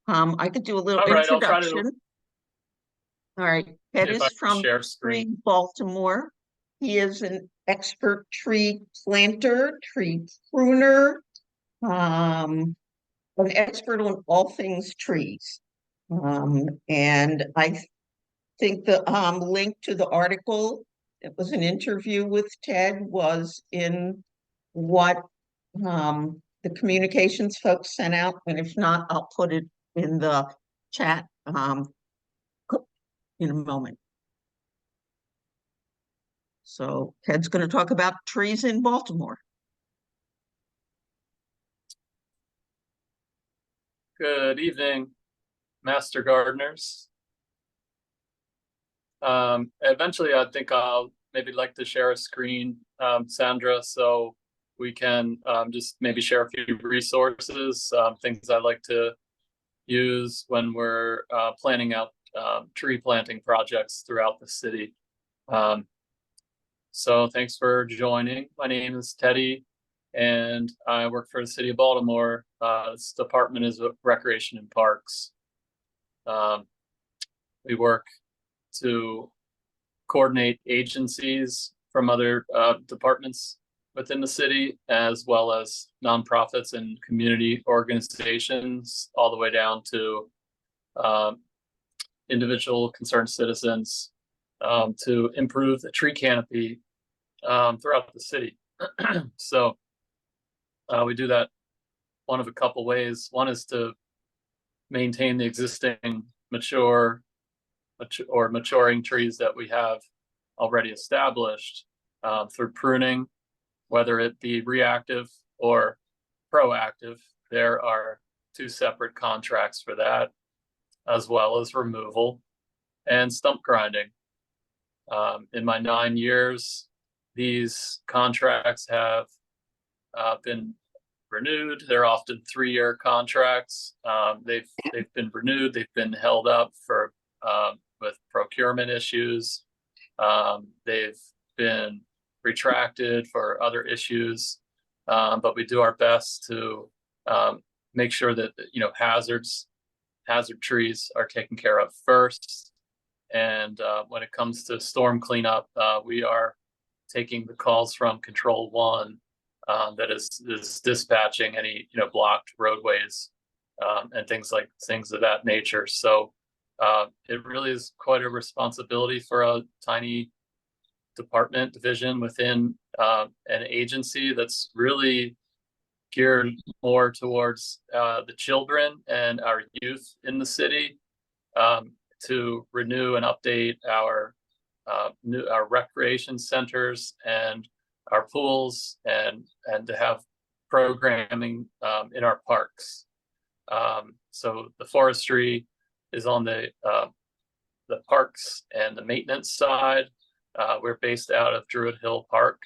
I could do a little All right, I'll try to introduction. All right, see Ted if I is can from share screen. Baltimore. He is an expert tree planter, tree pruner, um, an expert on all things trees. And I think the link to the article, it was an interview with Ted, was in what the communications folks sent out. And if not, I'll put it in the chat in a moment. So Ted's going to talk about trees in Baltimore. Good evening, Master Gardeners. Eventually, I think I'll maybe like to share a screen, Sandra, so we can just maybe share a few resources, things I like to use when we're planning out tree planting projects throughout the city. So thanks for joining. My name is Teddy, and I work for the city of Baltimore. This department is Recreation and Parks. We work to coordinate agencies from other departments within the city, as well as nonprofits and community organizations, all the way down to individual concerned citizens to improve the tree canopy throughout the city. So we do that one of a couple ways. One is to maintain the existing maturing trees that we have already established through pruning, whether it be reactive or proactive. There are two separate contracts for that, as well as removal and stump grinding. In my 9 years, these contracts have been renewed. They're often 3-year contracts. They've been renewed. They've been held up for with procurement issues. They've been retracted for other issues, but we do our best to make sure that hazard trees are taken care of first. And when it comes to storm cleanup, we are taking the calls from Control One that is dispatching any blocked roadways and things of that nature. So it really is quite a responsibility for a tiny division within an agency that's really geared more towards the children and our youth in the city, to renew and update our recreation centers and our pools, and to have programming in our parks. So the forestry is on the parks and the maintenance side. We're based out of Druid Hill Park.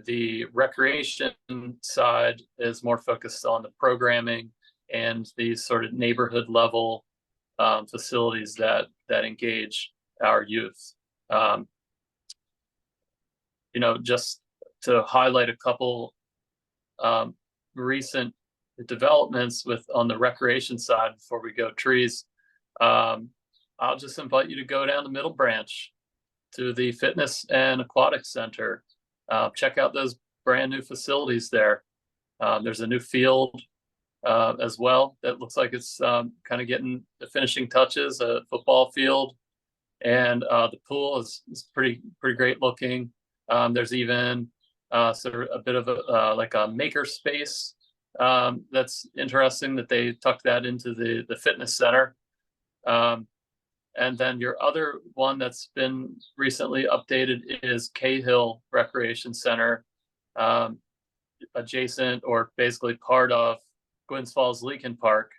The recreation side is more focused on the programming and these sort of neighborhood level facilities that engage our youth. Just to highlight a couple recent developments on the recreation side before we go trees, I'll just invite you to go down the Middle Branch to the Fitness and Aquatic Center. Check out those brand new facilities there. There's a new field as well that looks like it's kind of getting the finishing touches, a football field, and the pool is pretty great looking. There's even sort of a bit of like a maker space that's interesting that they tucked that into the fitness center. And then your other one that's been recently updated is Cahill Recreation Center, adjacent or basically part of Gwynns Falls Leakin Park,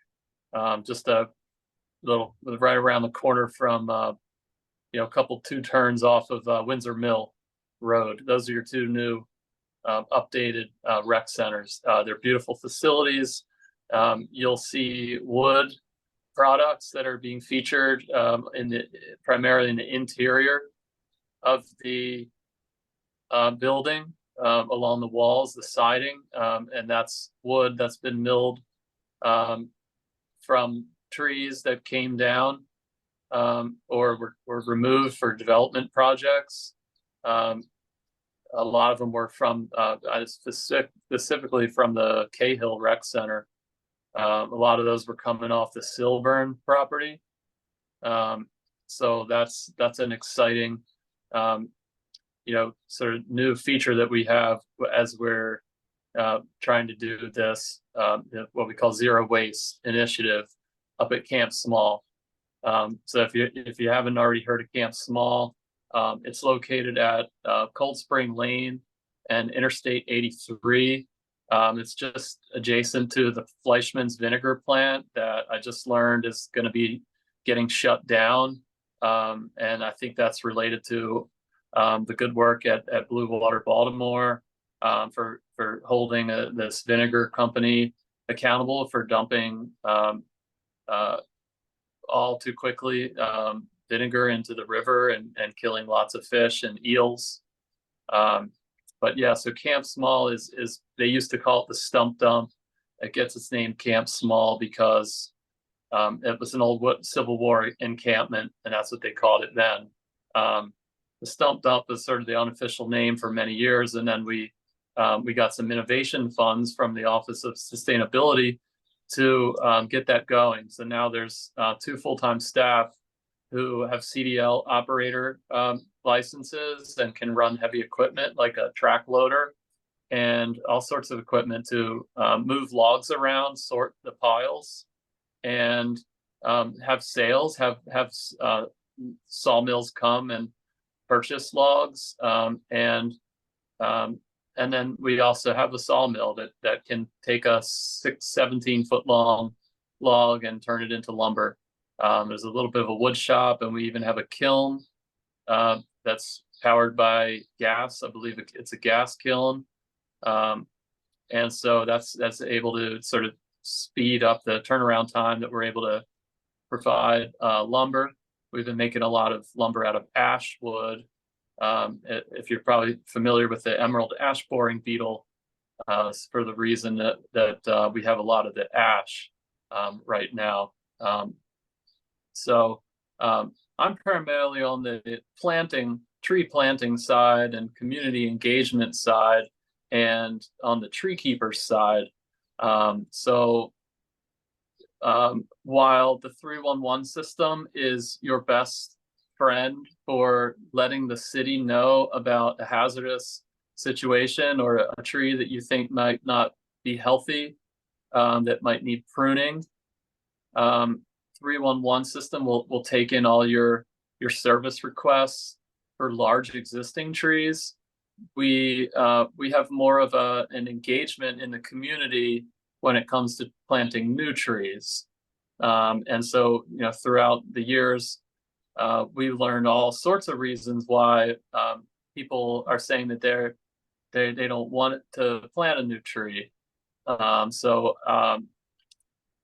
just a little right around the corner from a couple 2 turns off of Windsor Mill Road. Those are your 2 new updated rec centers. They're beautiful facilities. You'll see wood products that are being featured primarily in the interior of the building, along the walls, the siding, and that's wood that's been milled from trees that came down or were removed for development projects. A lot of them were from specifically from the Cahill Rec Center. A lot of those were coming off the Silburn property. So that's an exciting, sort of new feature that we have as we're trying to do this, what we call zero waste initiative up at Camp Small. So if you haven't already heard of Camp Small, it's located at Cold Spring Lane and Interstate 83. It's just adjacent to the Fleischmann's vinegar plant that I just learned is going to be getting shut down. And I think that's related to the good work at Blue Water Baltimore for holding this vinegar company accountable for dumping all too quickly vinegar into the river and killing lots of fish and eels. But yeah, so Camp Small is they used to call it the stump dump. It gets its name Camp Small because it was an old Civil War encampment, and that's what they called it then. The stump dump was sort of the unofficial name for many years, and then we got some innovation funds from the Office of Sustainability to get that going. So now there's 2 full-time staff who have CDL operator licenses and can run heavy equipment like a track loader and all sorts of equipment to move logs around, sort the piles, and have sales, have sawmills come and purchase logs, and then we also have a sawmill that can take a 17-foot long log and turn it into lumber. There's a little bit of a wood shop, and we even have a kiln that's powered by gas. I believe it's a gas kiln, and so that's able to sort of speed up the turnaround time that we're able to provide lumber. We've been making a lot of lumber out of ash wood. If you're probably familiar with the emerald ash boring beetle, for the reason that we have a lot of the ash right now. So I'm primarily on the tree planting side and community engagement side, and on the tree keeper side. While the 311 system is your best friend for letting the city know about a hazardous situation or a tree that you think might not be healthy, that might need pruning, 311 system will take in all your service requests for large existing trees. We have more of an engagement in the community when it comes to planting new trees. And so, throughout the years, we learned all sorts of reasons why people are saying that they don't want to plant a new tree.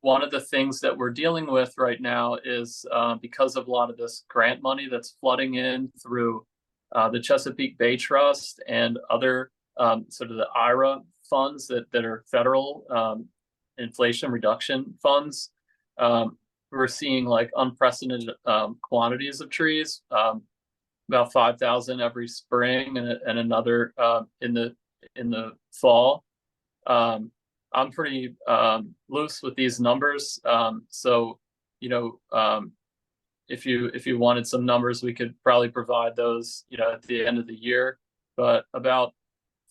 One of the things that we're dealing with right now is because of a lot of this grant money that's flooding in through the Chesapeake Bay Trust and other sort of the IRA funds that are federal inflation reduction funds. We're seeing like unprecedented quantities of trees, about 5,000 every spring and another in the fall. I'm pretty loose with these numbers. So, if you wanted some numbers, we could probably provide those, at the end of the year. But about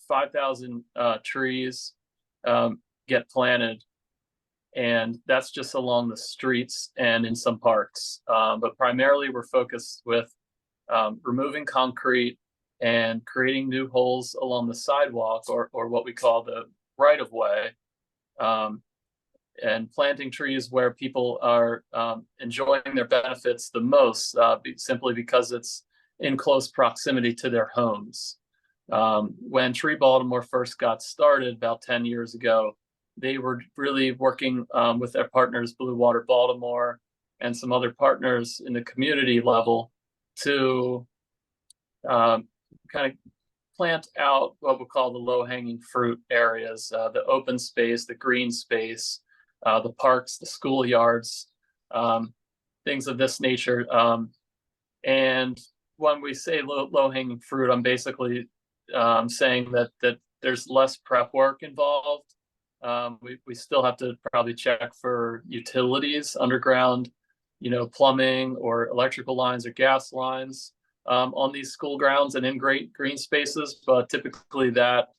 5,000 trees get planted, and that's just along the streets and in some parks. But primarily, we're focused with removing concrete and creating new holes along the sidewalk or what we call the right of way. And planting trees where people are enjoying their benefits the most, simply because it's in close proximity to their homes. When Tree Baltimore first got started about 10 years ago, they were really working with their partners, Blue Water Baltimore, and some other partners in the community level to kind of plant out what we'll call the low-hanging fruit areas, the open space, the green space, the parks, the schoolyards, things of this nature. And when we say low-hanging fruit, I'm basically saying that there's less prep work involved. We still have to probably check for utilities, underground, plumbing or electrical lines or gas lines on these school grounds and in great green spaces. But typically that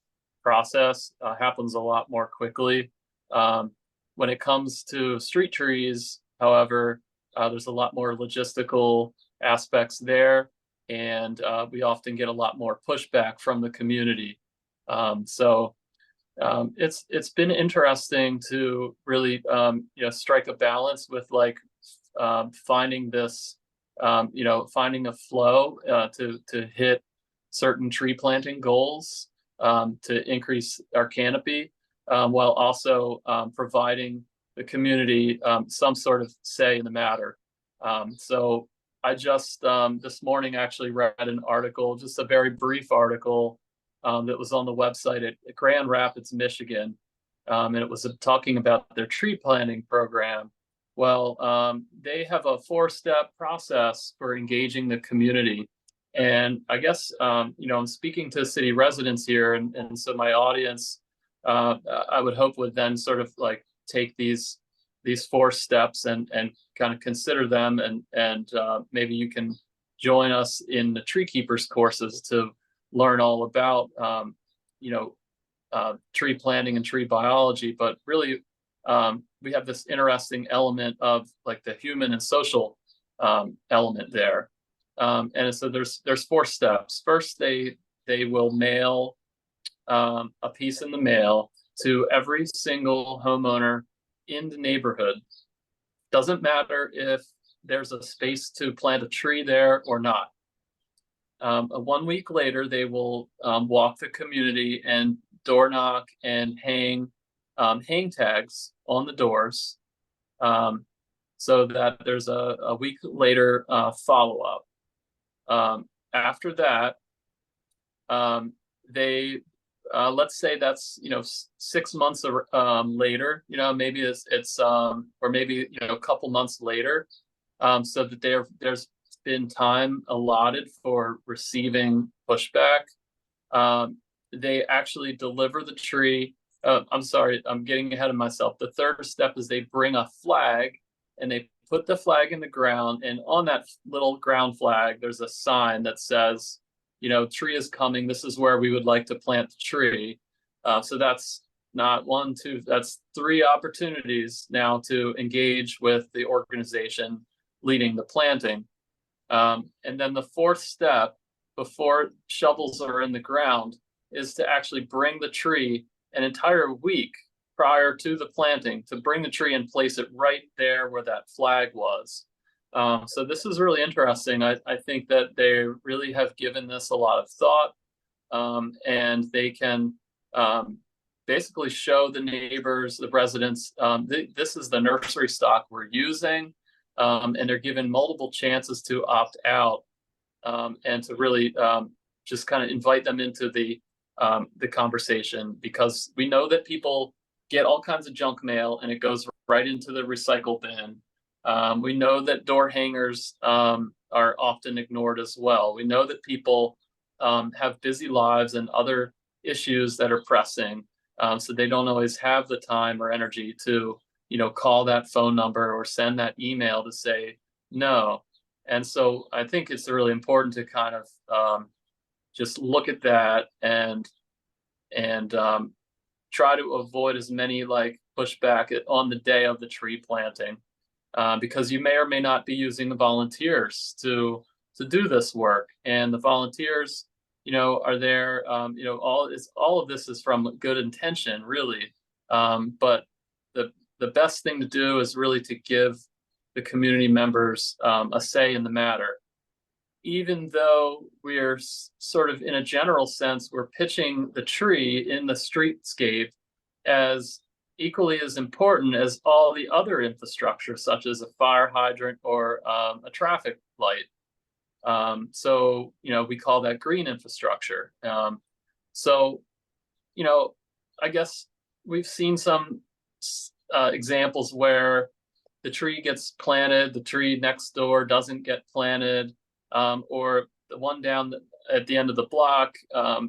process happens a lot more quickly. When it comes to street trees, however, there's a lot more logistical aspects there, and we often get a lot more pushback from the community. So it's been interesting to really strike a balance with like finding this finding a flow to hit certain tree planting goals, to increase our canopy, while also providing the community some sort of say in the matter. So I just this morning actually read an article, just a very brief article that was on the website at Grand Rapids, Michigan, and it was talking about their tree planting program. Well, they have a 4-step process for engaging the community. And I guess, I'm speaking to city residents here, and so my audience, I would hope would then sort of like take these 4 steps and kind of consider them, and maybe you can join us in the tree keepers courses to learn all about tree planting and tree biology. But really, we have this interesting element of like the human and social element there. And so there's 4 steps. First, they will mail a piece in the mail to every single homeowner in the neighborhood. Doesn't matter if there's a space to plant a tree there or not. 1 week later, they will walk the community and door knock and hang tags on the doors, so that there's a week later follow-up. After that, they let's say that's 6 months later, maybe it's or maybe a couple months later, so that there's been time allotted for receiving pushback. They actually deliver the tree. I'm sorry, I'm getting ahead of myself. The 3rd step is they bring a flag and they put the flag in the ground, and on that little ground flag there's a sign that says, tree is coming, this is where we would like to plant the tree. So that's not 1, 2, that's 3 opportunities now to engage with the organization leading the planting. And then the 4th step, before shovels are in the ground, is to actually bring the tree an entire week prior to the planting, to bring the tree and place it right there where that flag was. So this is really interesting. I think that they really have given this a lot of thought, and they can basically show the neighbors, the residents, this is the nursery stock we're using, and they're given multiple chances to opt out, and to really just kind of invite them into the conversation, because we know that people get all kinds of junk mail and it goes right into the recycle bin. We know that door hangers are often ignored as well. We know that people have busy lives and other issues that are pressing, so they don't always have the time or energy to call that phone number or send that email to say no. And so I think it's really important to kind of just look at that and try to avoid as many like pushback on the day of the tree planting, because you may or may not be using the volunteers to do this work, and the volunteers are there, all of this is from good intention, really, but the best thing to do is really to give the community members a say in the matter. Even though we're sort of, in a general sense, we're pitching the tree in the streetscape as equally as important as all the other infrastructure, such as a fire hydrant or a traffic light. So, we call that green infrastructure. So, I guess we've seen some examples where the tree gets planted, the tree next door doesn't get planted, or the one down at the end of the block,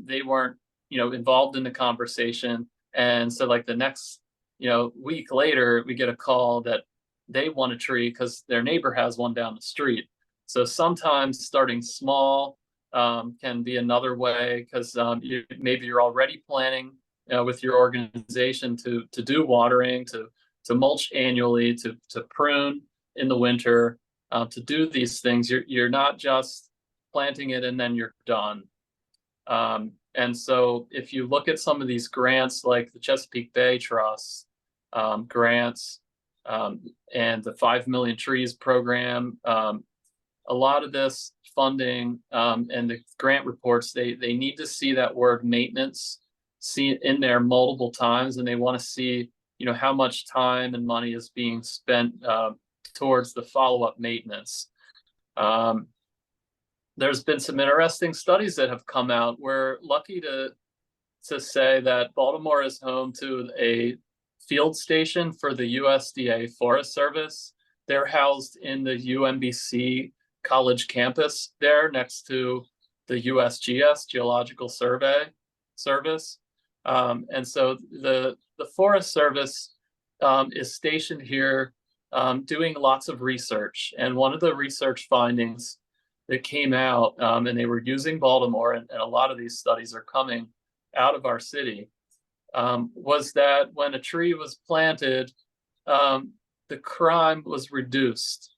they weren't, involved in the conversation. And so like the next, week later, we get a call that they want a tree because their neighbor has one down the street. So sometimes starting small can be another way, because maybe you're already planning with your organization to do watering, to mulch annually, to prune in the winter, to do these things. You're not just planting it and then you're done. And so if you look at some of these grants, like the Chesapeake Bay Trust grants, and the 5 Million Trees program, a lot of this funding and the grant reports, they need to see that word maintenance see in there multiple times, and they want to see, how much time and money is being spent towards the follow-up maintenance. There's been some interesting studies that have come out. We're lucky to say that Baltimore is home to a field station for the USDA Forest Service. They're housed in the UMBC college campus there next to the USGS Geological Survey Service. And so the Forest Service is stationed here doing lots of research. And one of the research findings that came out, and they were using Baltimore, and a lot of these studies are coming out of our city, was that when a tree was planted, the crime was reduced.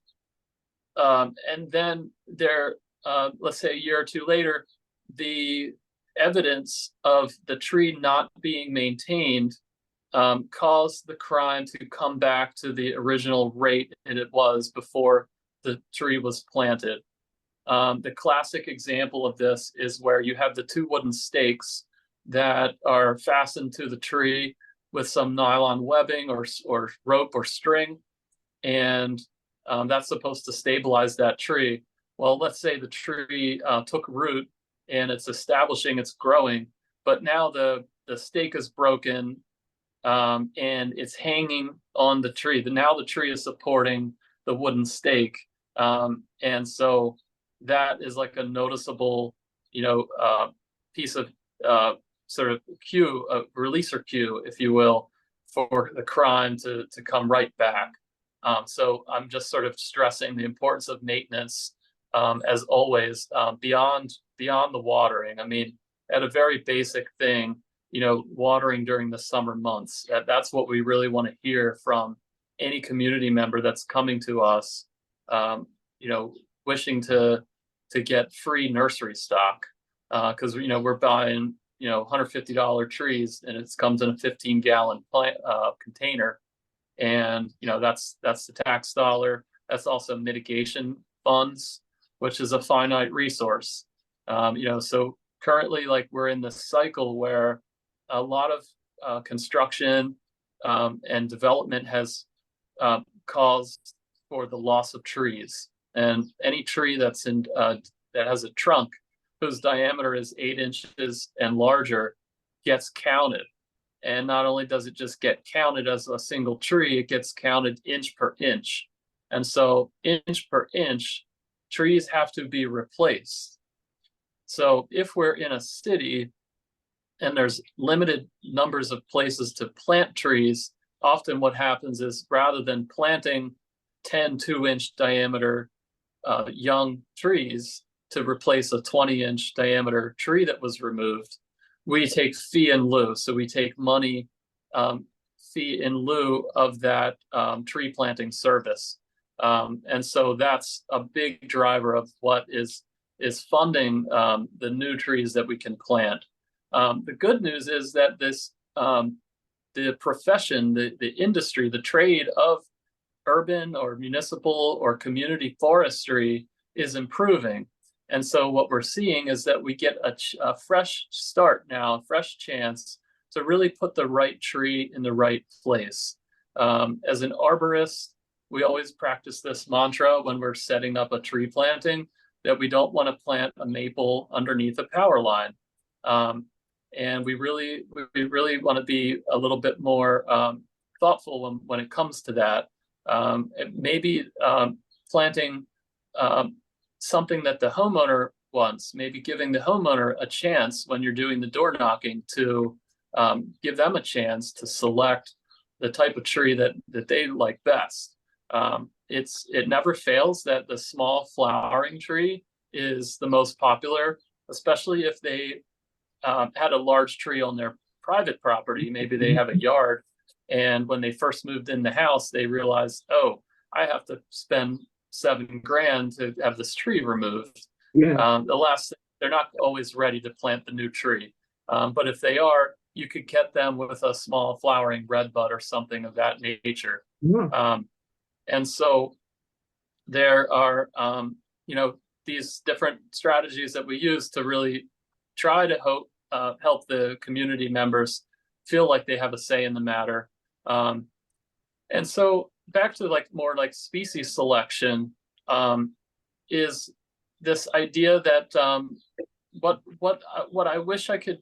And then there, let's say a year or two later, the evidence of the tree not being maintained caused the crime to come back to the original rate that it was before the tree was planted. The classic example of this is where you have the two wooden stakes that are fastened to the tree with some nylon webbing or rope or string, and that's supposed to stabilize that tree. Well, let's say the tree took root and it's establishing, it's growing, but now the stake is broken and it's hanging on the tree. Now the tree is supporting the wooden stake, and so that is like a noticeable, piece of sort of cue, a releaser cue, if you will, for the crime to come right back. So I'm just sort of stressing the importance of maintenance, as always, beyond the watering. I mean, at a very basic thing, watering during the summer months. That's what we really want to hear from any community member that's coming to us, wishing to get free nursery stock, because we're buying $150 trees, and it comes in a 15-gallon container, and that's the tax dollar. That's also mitigation funds, which is a finite resource. So currently, like, we're in this cycle where a lot of construction and development has caused for the loss of trees, and any tree that's in that has a trunk whose diameter is 8 inches and larger gets counted. And not only does it just get counted as a single tree, it gets counted inch per inch. And so inch per inch, trees have to be replaced. So if we're in a city and there's limited numbers of places to plant trees, often what happens is, rather than planting 10 2-inch diameter young trees to replace a 20-inch diameter tree that was removed, we take fee in lieu. So we take money, fee in lieu of that tree planting service. And so that's a big driver of what is funding the new trees that we can plant. The good news is that this the profession, the industry, the trade of urban or municipal or community forestry is improving. And so what we're seeing is that we get a fresh start now, a fresh chance to really put the right tree in the right place. As an arborist, we always practice this mantra when we're setting up a tree planting, that we don't want to plant a maple underneath a power line. And we really want to be a little bit more thoughtful when it comes to that. Maybe planting something that the homeowner wants, maybe giving the homeowner a chance when you're doing the door knocking to give them a chance to select the type of tree that they like best. It never fails that the small flowering tree is the most popular, especially if they had a large tree on their private property. Maybe they have a yard, and when they first moved in the house, they realized, oh, I have to spend $7,000 to have this tree removed. Yeah. They're not always ready to plant the new tree. But if they are, you could get them with a small flowering redbud or something of that nature. Yeah. And so there are, these different strategies that we use to really try to help the community members feel like they have a say in the matter. And so back to more like species selection, is this idea that what I wish I could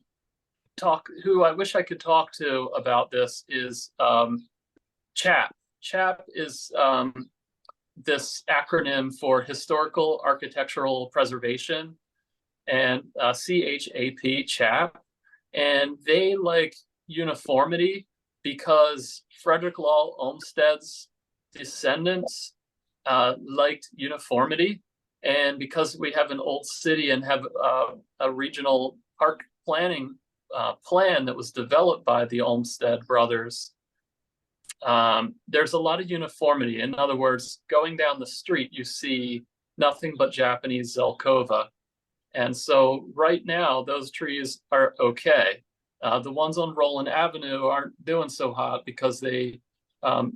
who I wish I could talk to about this is CHAP. CHAP is this acronym for Historical Architectural Preservation, and CHAP, CHAP. And they like uniformity because Frederick Law Olmsted's descendants liked uniformity. And because we have an old city and have a regional park planning plan that was developed by the Olmsted brothers, there's a lot of uniformity. In other words, going down the street, you see nothing but Japanese Zelkova. And so right now, those trees are okay. The ones on Roland Avenue aren't doing so hot because they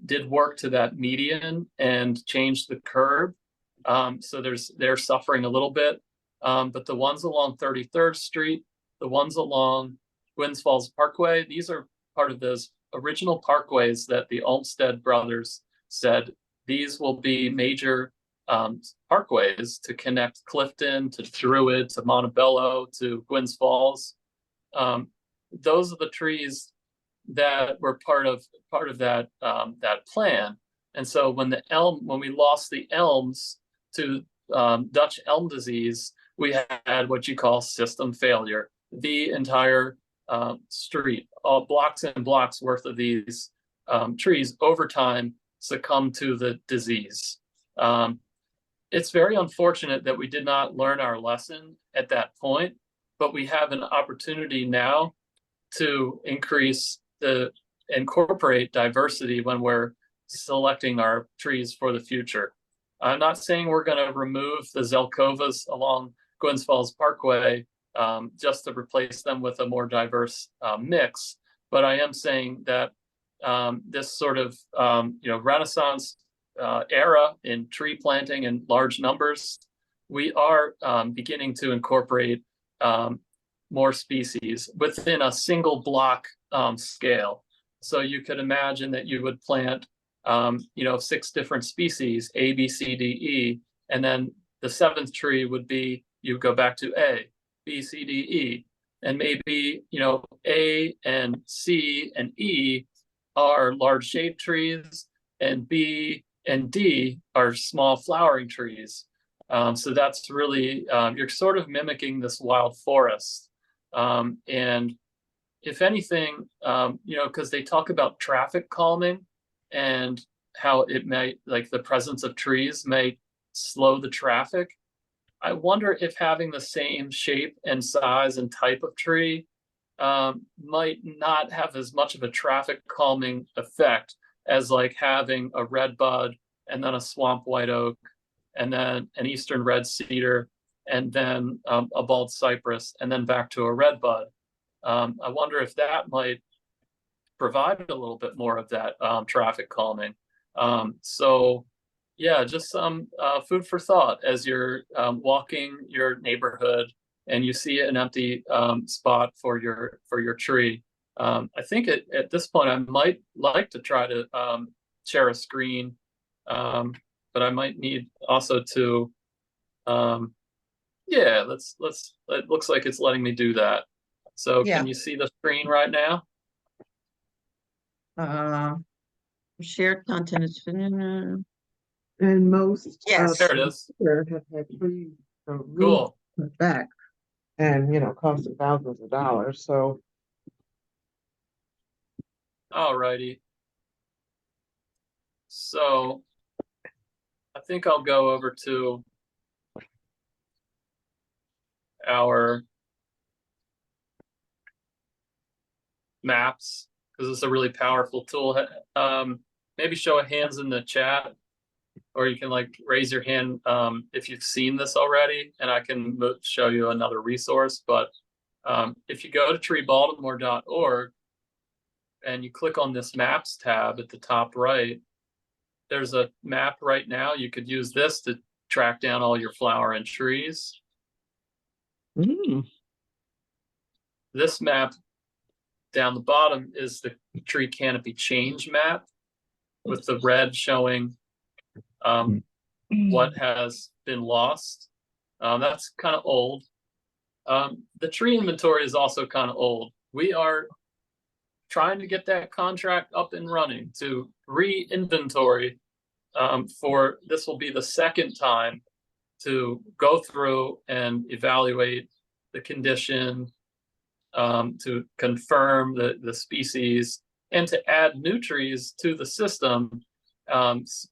did work to that median and changed the curb. So they're suffering a little bit. But the ones along 33rd Street, the ones along Gwynns Falls Parkway, these are part of those original parkways that the Olmsted brothers said these will be major parkways to connect Clifton to Druid to Montebello to Gwynns Falls. Those are the trees that were part of that that plan. And so when we lost the elms to Dutch elm disease, we had what you call system failure. The entire street, all blocks and blocks worth of these trees over time succumb to the disease. It's very unfortunate that we did not learn our lesson at that point, but we have an opportunity now to incorporate diversity when we're selecting our trees for the future. I'm not saying we're going to remove the Zelkovas along Gwynns Falls Parkway just to replace them with a more diverse mix, but I am saying that this sort of Renaissance era in tree planting in large numbers, we are beginning to incorporate more species within a single block scale. So you could imagine that you would plant 6 different species, A, B, C, D, E, and then the 7th tree would be, you go back to A, B, C, D, E, and maybe A and C and E are large shade trees, and B and D are small flowering trees. So that's really, you're sort of mimicking this wild forest. And if anything, because they talk about traffic calming and how it might, like the presence of trees may slow the traffic. I wonder if having the same shape and size and type of tree might not have as much of a traffic calming effect as like having a red bud and then a swamp white oak and then an eastern red cedar and then a bald cypress and then back to a red bud. I wonder if that might provide a little bit more of that traffic calming. So yeah, just some food for thought as you're walking your neighborhood and you see an empty spot for your tree. I think at this point I might like to try to share a screen, but I might need also to yeah, let's it looks like it's letting me do that. So Yeah. can you see the screen right now? Shared content is, And most Yes. There it is. have had trees, roots Cool. cut back and, costing thousands of dollars. So Alrighty. So I think I'll go over to our maps because it's a really powerful tool. Maybe show of hands in the chat, or you can like raise your hand if you've seen this already, and I can show you another resource. But if you go to treebaltimore.org and you click on this maps tab at the top right, there's a map right now. You could use this to track down all your flowering trees. This map down the bottom is the tree canopy change map with the red showing what has been lost. That's kind of old. The tree inventory is also kind of old. We are trying to get that contract up and running to re-inventory for this will be the second time to go through and evaluate the condition, to confirm the species, and to add new trees to the system,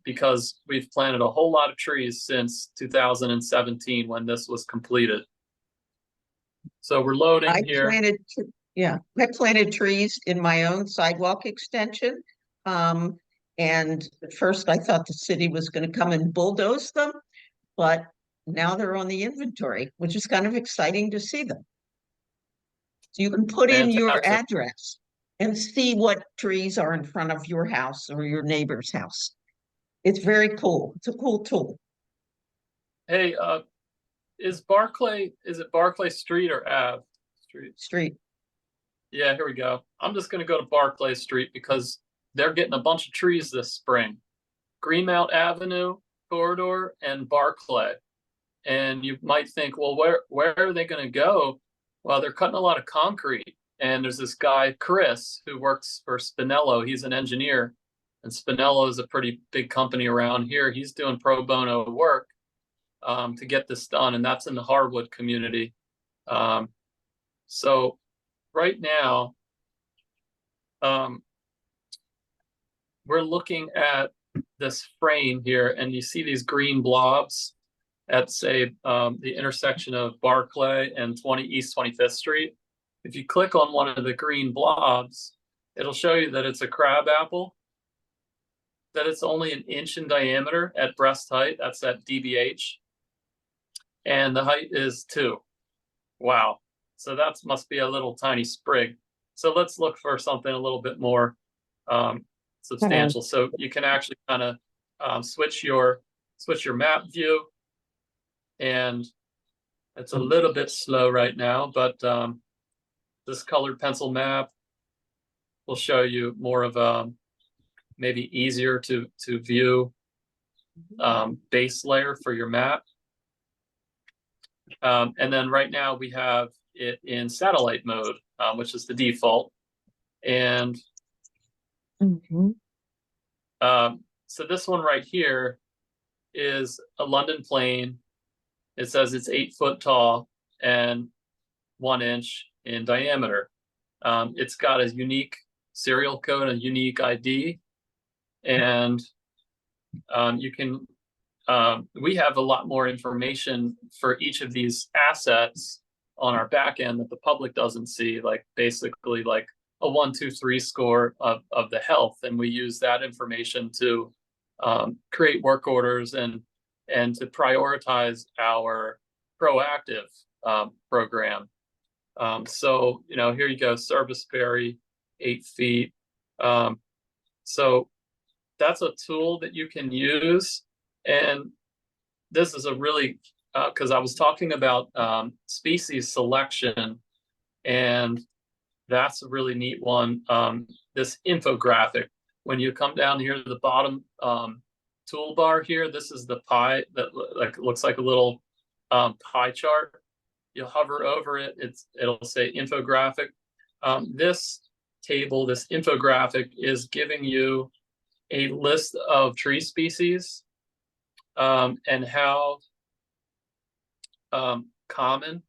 because we've planted a whole lot of trees since 2017 when this was completed. So we're loading here. I planted trees in my own sidewalk extension. And at first I thought the city was going to come and bulldoze them, but now they're on the inventory, which is kind of exciting to see them. So you can put in your address and see what trees are in front of your house or your neighbor's house. It's very cool. It's a cool tool. Hey, is it Barclay Street or Ave Street? Yeah, here we go. I'm just going to go to Barclay Street because they're getting a bunch of trees this spring. Greenmount Avenue corridor and Barclay. And you might think, well, where are they going to go? Well, they're cutting a lot of concrete. And there's this guy, Chris, who works for Spinello. He's an engineer. And Spinello is a pretty big company around here. He's doing pro bono work to get this done. And that's in the Harwood community. So right now, we're looking at this frame here, and you see these green blobs at, say, the intersection of Barclay and East 25th Street. If you click on one of the green blobs, it'll show you that it's a crabapple, that it's only 1 inch in diameter at breast height. That's at DBH. And the height is 2. Wow. So that must be a little tiny sprig. So let's look for something a little bit more substantial. So you can actually kind of switch your map view, and it's a little bit slow right now, but this colored pencil map will show you more of maybe easier to view base layer for your map. And then right now we have it in satellite mode, which is the default. And so this one right here is a London plane. It says it's 8 foot tall and 1 inch in diameter. It's got a unique serial code, a unique ID, and you can. We have a lot more information for each of these assets on our back end that the public doesn't see, like basically like a 1, 2, 3 score of the health, and we use that information to create work orders and to prioritize our proactive program. So here you go, Serviceberry, 8 feet. So that's a tool that you can use, and this is a really because I was talking about species selection, and that's a really neat one. This infographic, when you come down here to the bottom toolbar here, this is the pie that looks like a little pie chart. You'll hover over it, it'll say infographic. This table, this infographic, is giving you a list of tree species and how common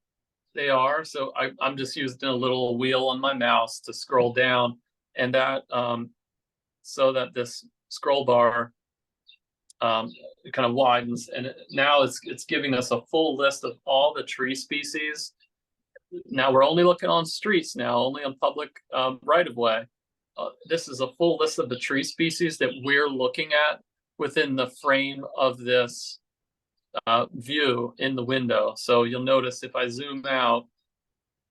they are. So I'm just using a little wheel on my mouse to scroll down, and that so that this scroll bar kind of widens, and now it's giving us a full list of all the tree species. Now we're only looking on streets now, only on public right of way. This is a full list of the tree species that we're looking at within the frame of this view in the window. So you'll notice if I zoom out,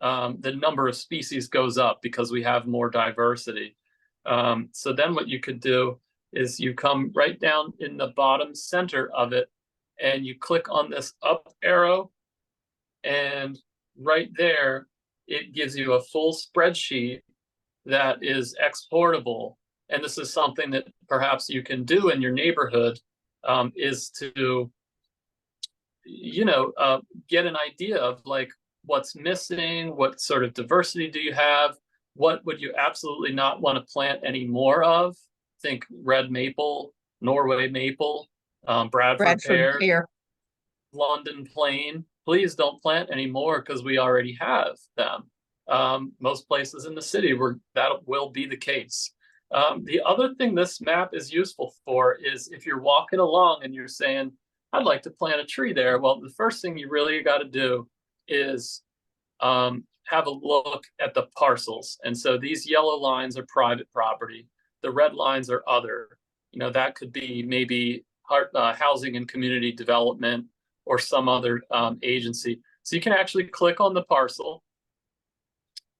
the number of species goes up because we have more diversity. So then what you could do is you come right down in the bottom center of it and you click on this up arrow, and right there, it gives you a full spreadsheet that is exportable. And this is something that perhaps you can do in your neighborhood, is to, get an idea of like what's missing, what sort of diversity do you have, what would you absolutely not want to plant any more of? Think red maple, Norway maple, Bradford pear, pear. London plane. Please don't plant any more because we already have them. Most places in the city where that will be the case. The other thing this map is useful for is if you're walking along and you're saying, I'd like to plant a tree there. Well, the first thing you really got to do is have a look at the parcels. And so these yellow lines are private property. The red lines are other. That could be maybe housing and community development or some other agency. So you can actually click on the parcel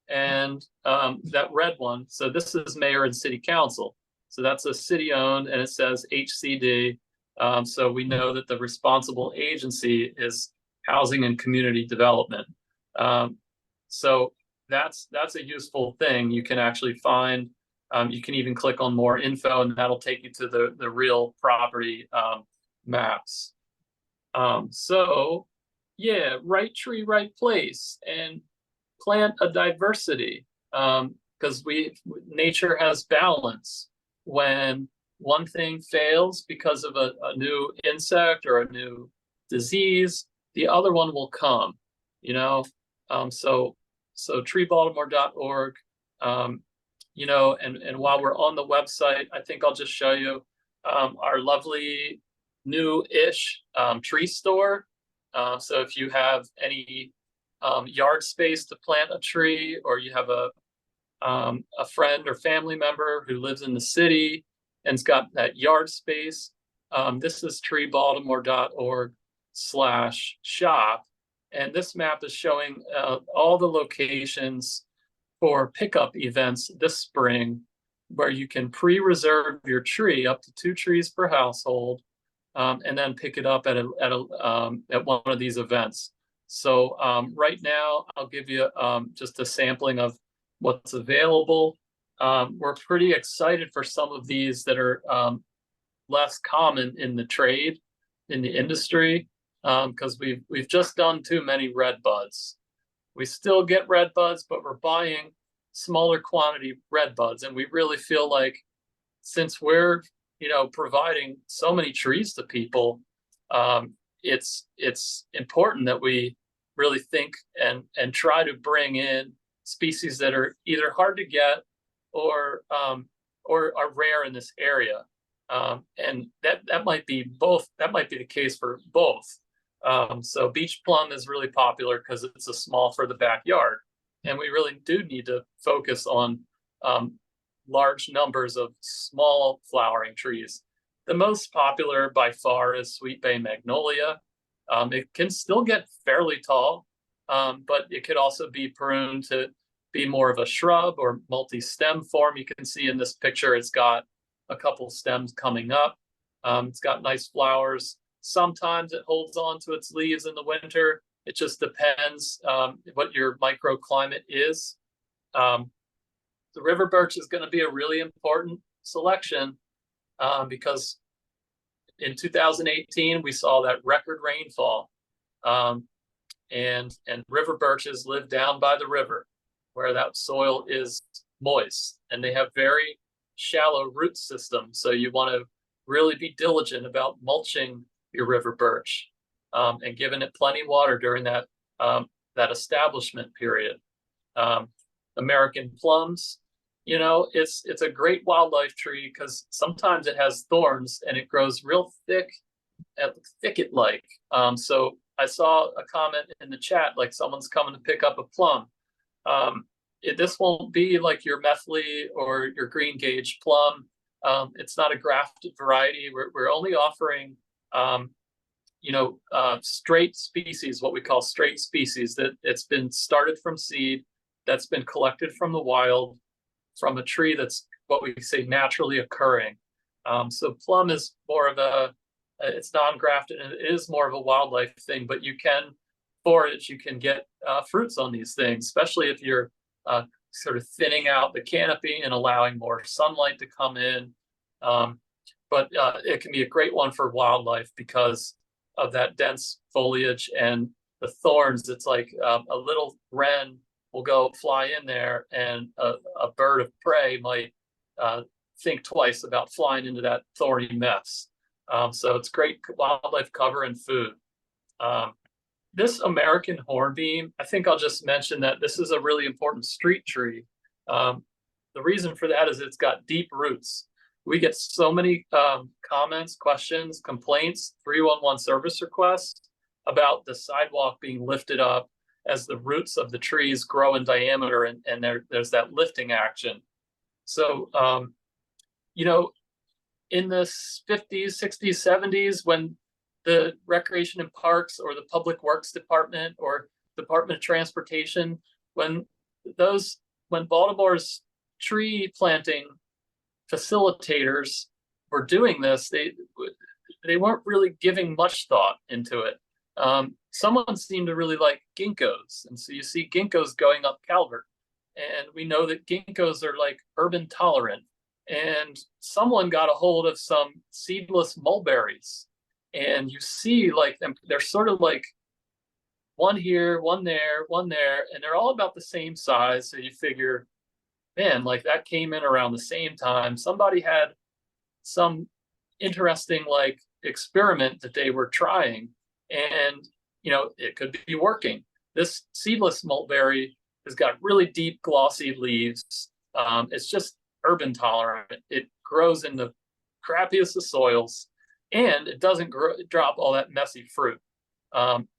and that red one. So this is mayor and city council. So that's a city owned, and it says HCD. So we know that the responsible agency is housing and community development. So that's a useful thing. You can actually find, you can even click on more info, and that'll take you to the real property maps. So yeah, right tree, right place, and plant a diversity, because nature has balance. When one thing fails because of a new insect or a new disease, the other one will come, so treebaltimore.org, and while we're on the website, I think I'll just show you our lovely new-ish tree store. So if you have any yard space to plant a tree, or you have a friend or family member who lives in the city and's got that yard space, this is treebaltimore.org/shop. And this map is showing all the locations for pickup events this spring, where you can pre-reserve your tree, up to 2 trees per household, and then pick it up at one of these events. So right now, I'll give you just a sampling of what's available. We're pretty excited for some of these that are less common in the trade, in the industry, because we've just done too many red buds. We still get red buds, but we're buying smaller quantity red buds, and we really feel like, since we're providing so many trees to people, it's important that we really think and try to bring in species that are either hard to get or are rare in this area, and that might be both. That might be the case for both. So beach plum is really popular because it's a small for the backyard, and we really do need to focus on large numbers of small flowering trees. The most popular by far is sweet bay magnolia. It can still get fairly tall, but it could also be pruned to be more of a shrub or multi-stem form. You can see in this picture, it's got a couple stems coming up. It's got nice flowers. Sometimes it holds on to its leaves in the winter. It just depends what your microclimate is. The river birch is going to be a really important selection because in 2018, we saw that record rainfall, and river birches live down by the river where that soil is moist, and they have very shallow root system. So you want to really be diligent about mulching your river birch, and giving it plenty of water during that establishment period. American plums, it's a great wildlife tree because sometimes it has thorns and it grows real thick, thicket-like. So I saw a comment in the chat, like someone's coming to pick up a plum. This won't be like your Methley or your green gauge plum. It's not a grafted variety. We're only offering, straight species, what we call straight species, that it's been started from seed, that's been collected from the wild, from a tree that's what we say naturally occurring. So plum is more of it's non-grafted, and it is more of a wildlife thing, but you can forage, you can get fruits on these things, especially if you're sort of thinning out the canopy and allowing more sunlight to come in. But it can be a great one for wildlife because of that dense foliage and the thorns. It's like a little wren will go fly in there, and a bird of prey might think twice about flying into that thorny mess. So it's great wildlife cover and food. This American hornbeam, I think I'll just mention that this is a really important street tree. The reason for that is it's got deep roots. We get so many comments, questions, complaints, 311 service requests about the sidewalk being lifted up as the roots of the trees grow in diameter, and there's that lifting action. So, in the 50s, 60s, 70s, when the Recreation and Parks or the Public Works Department or Department of Transportation, when Baltimore's tree planting facilitators were doing this, they weren't really giving much thought into it. Someone seemed to really like ginkgos, and so you see ginkgos going up Calvert, and we know that ginkgos are like urban tolerant. And someone got a hold of some seedless mulberries, and you see like they're sort of like one here, one there, one there, and they're all about the same size. So you figure, man, like that came in around the same time. Somebody had some interesting like experiment that they were trying, and it could be working. This seedless mulberry has got really deep glossy leaves. It's just urban tolerant. It grows in the crappiest of soils, and it doesn't drop all that messy fruit.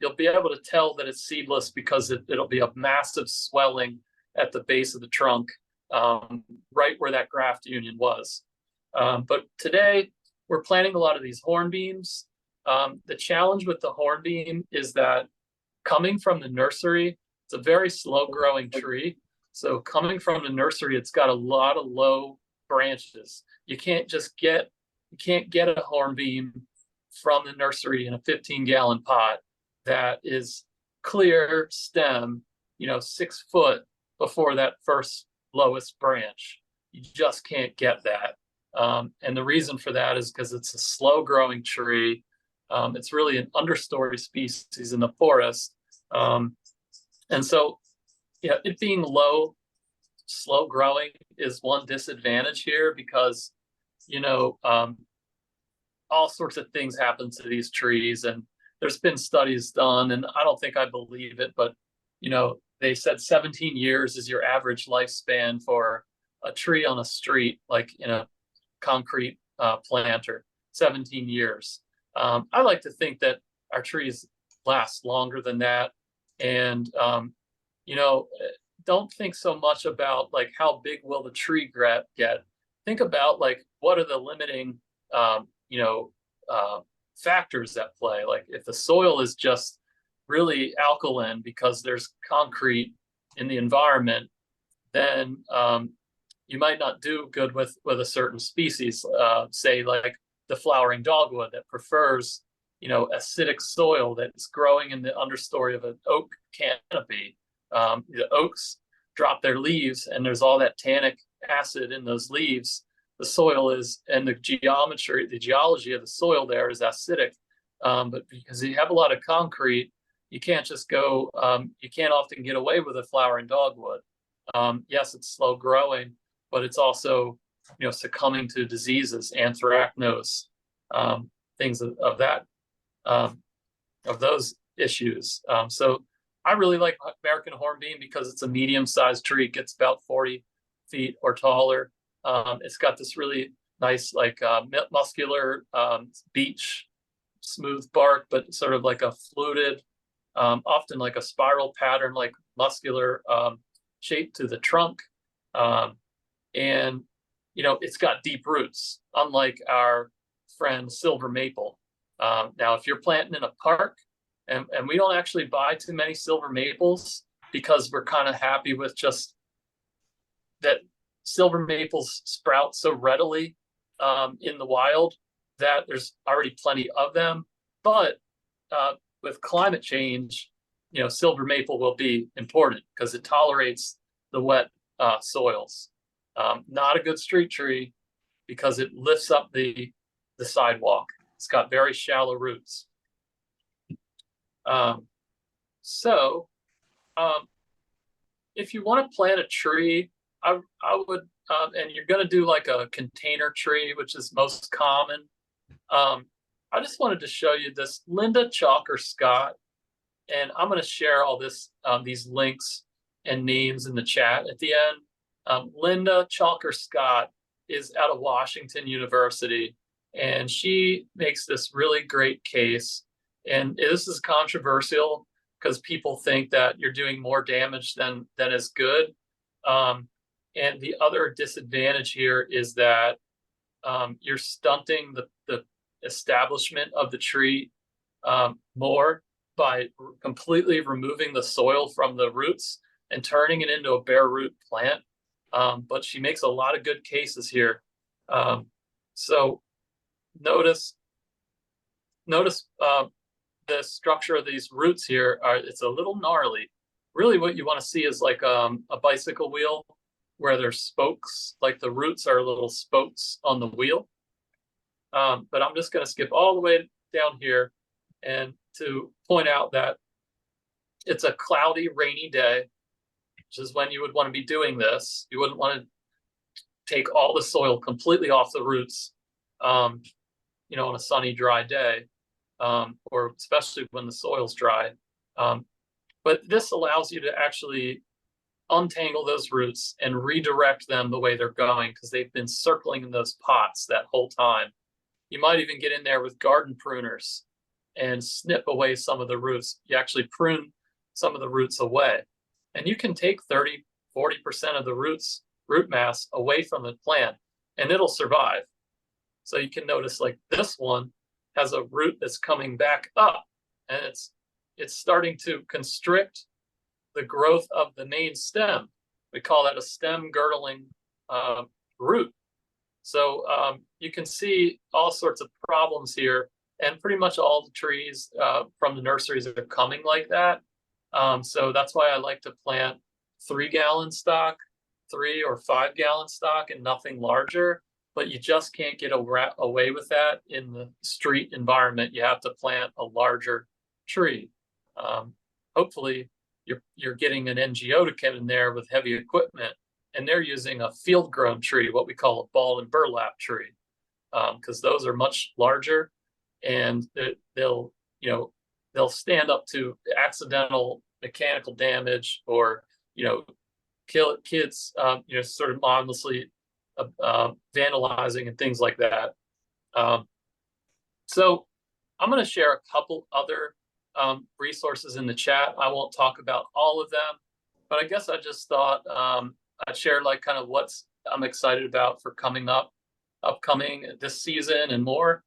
You'll be able to tell that it's seedless because it'll be a massive swelling at the base of the trunk, right where that graft union was. But today we're planting a lot of these hornbeams. The challenge with the hornbeam is that coming from the nursery, it's a very slow growing tree. So coming from the nursery, it's got a lot of low branches. You can't get a hornbeam from the nursery in a 15-gallon pot that is clear stem, 6 foot before that first lowest branch. You just can't get that. And the reason for that is because it's a slow growing tree. It's really an understory species in the forest. And so, it being slow growing is one disadvantage here because, all sorts of things happen to these trees, and there's been studies done, and I don't think I believe it, but, they said 17 years is your average lifespan for a tree on a street, like in a concrete planter, 17 years. I like to think that our trees last longer than that. And, don't think so much about like how big will the tree get. Think about like what are the limiting, factors at play. Like if the soil is just really alkaline because there's concrete in the environment, then you might not do good with a certain species, say like the flowering dogwood that prefers, acidic soil that's growing in the understory of an oak canopy. The oaks drop their leaves, and there's all that tannic acid in those leaves. The soil is, and the geology of the soil there is acidic. But because you have a lot of concrete, you can't just go, you can't often get away with a flowering dogwood. Yes, it's slow growing, but it's also succumbing to diseases, anthracnose, things of that, of those issues. So I really like American hornbeam because it's a medium-sized tree. It gets about 40 feet or taller. It's got this really nice, like muscular beech, smooth bark, but sort of like a fluted, often like a spiral pattern, like muscular shape to the trunk. And it's got deep roots, unlike our friend silver maple. Now, if you're planting in a park, and we don't actually buy too many silver maples because we're kind of happy with just that silver maples sprout so readily in the wild that there's already plenty of them. But with climate change, silver maple will be important because it tolerates the wet soils. Not a good street tree because it lifts up the sidewalk. It's got very shallow roots. So if you want to plant a tree, I would, and you're going to do like a container tree, which is most common. I just wanted to show you this Linda Chalker Scott, and I'm going to share all this, these links and names in the chat at the end. Linda Chalker Scott is out of Washington University, and she makes this really great case. And this is controversial because people think that you're doing more damage than is good. And the other disadvantage here is that you're stunting the establishment of the tree more by completely removing the soil from the roots and turning it into a bare root plant. But she makes a lot of good cases here. So notice the structure of these roots here it's a little gnarly. Really what you want to see is like a bicycle wheel where there's spokes, like the roots are little spokes on the wheel. But I'm just going to skip all the way down here and to point out that it's a cloudy, rainy day, which is when you would want to be doing this. You wouldn't want to take all the soil completely off the roots, on a sunny, dry day. Or especially when the soil's dry. But this allows you to actually untangle those roots and redirect them the way they're going because they've been circling in those pots that whole time. You might even get in there with garden pruners and snip away some of the roots. You actually prune some of the roots away. And you can take 30, 40% of the root mass away from the plant and it'll survive. So you can notice like this one has a root that's coming back up and it's starting to constrict the growth of the main stem. We call that a stem girdling root. So you can see all sorts of problems here, and pretty much all the trees from the nurseries are coming like that. So that's why I like to plant 3-gallon stock, 3 or 5-gallon stock, and nothing larger. But you just can't get away with that in the street environment. You have to plant a larger tree. Hopefully, you're getting an NGO to come in there with heavy equipment, and they're using a field-grown tree, what we call a ball and burlap tree, because those are much larger, and they'll stand up to accidental mechanical damage or kill kids, sort of mindlessly vandalizing and things like that. So I'm going to share a couple other resources in the chat. I won't talk about all of them, but I guess I just thought I'd share like kind of what's I'm excited about for upcoming this season and more.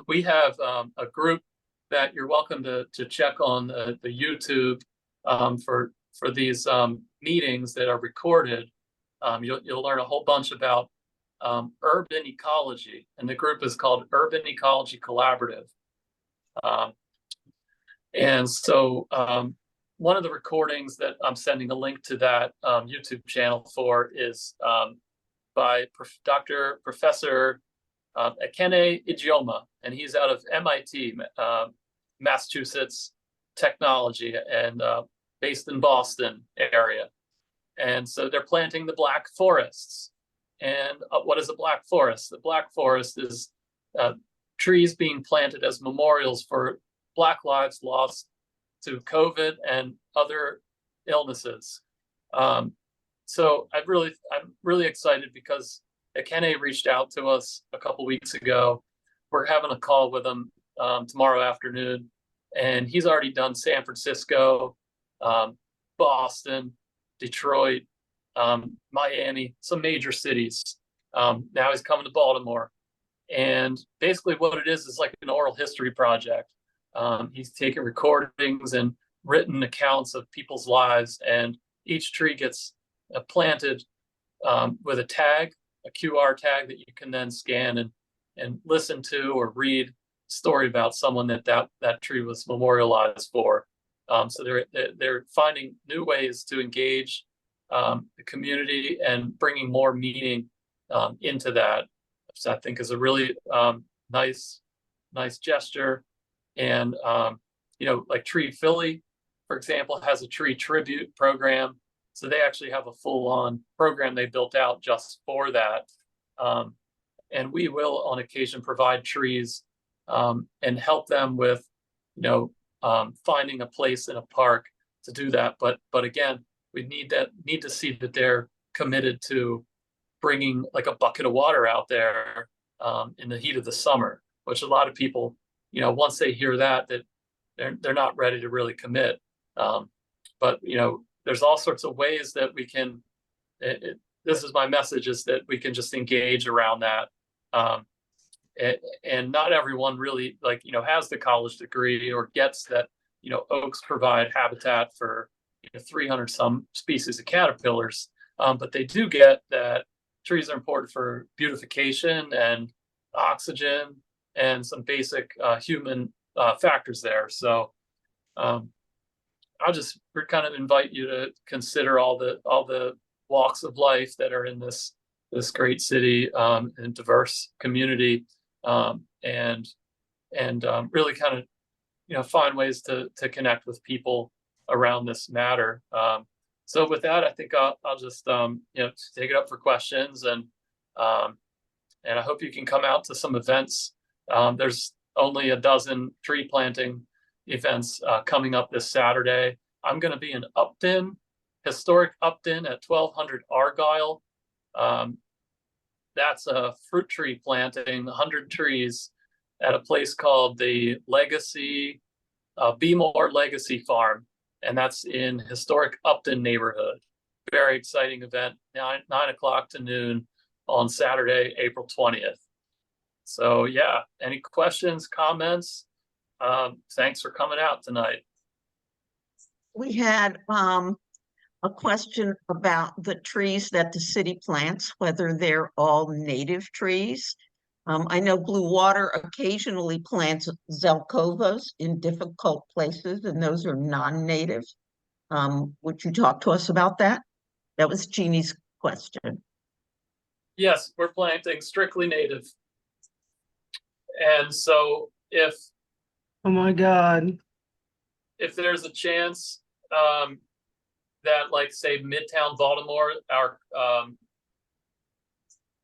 We have a group that you're welcome to check on the YouTube for these meetings that are recorded. You'll learn a whole bunch about urban ecology, and the group is called Urban Ecology Collaborative. And so one of the recordings that I'm sending a link to that YouTube channel for is by Professor Ekene Ijeoma, and he's out of MIT, Massachusetts Technology, and based in Boston area. And so they're planting the Black Forests. And what is a black forest? The black forest is trees being planted as memorials for Black lives lost to COVID and other illnesses. So I'm really excited because Ekene reached out to us a couple weeks ago. We're having a call with him tomorrow afternoon, and he's already done San Francisco, Boston, Detroit, Miami, some major cities. Now he's coming to Baltimore. And basically what it is like an oral history project. He's taken recordings and written accounts of people's lives, and each tree gets planted with a tag, a QR tag that you can then scan and listen to or read a story about someone that tree was memorialized for. So they're finding new ways to engage the community and bringing more meaning into that, which I think is a really nice gesture. And like Tree Philly, for example, has a tree tribute program. So they actually have a full-on program they built out just for that. And we will on occasion provide trees and help them with, finding a place in a park to do that. But again, we need to see that they're committed to bringing like a bucket of water out there in the heat of the summer, which a lot of people, once they hear that they're not ready to really commit. But there's all sorts of ways that we can. This is my message: is that we can just engage around that. And not everyone really has the college degree or gets that oaks provide habitat for 300 some species of caterpillars, but they do get that trees are important for beautification and oxygen and some basic human factors there. So I'll just kind of invite you to consider all the walks of life that are in this great city and diverse community, and really kind of find ways to connect with people around this matter. So with that, I think I'll just take it up for questions, and I hope you can come out to some events. There's only a dozen tree planting events coming up this Saturday. I'm going to be in Upton, historic Upton at 1200 Argyle. That's a fruit tree planting, 100 trees at a place called the Legacy, Be More Legacy Farm. And that's in historic Upton neighborhood. Very exciting event, 9 o'clock to noon on Saturday, April 20th. So yeah, any questions, comments? Thanks for coming out tonight. We had a question about the trees that the city plants, whether they're all native trees. I know Blue Water occasionally plants zelkovas in difficult places, and those are non-native. Would you talk to us about that? That was Jeannie's question. Yes, we're planting strictly native. And so if Oh my God. if there's a chance that, like, say, Midtown Baltimore, I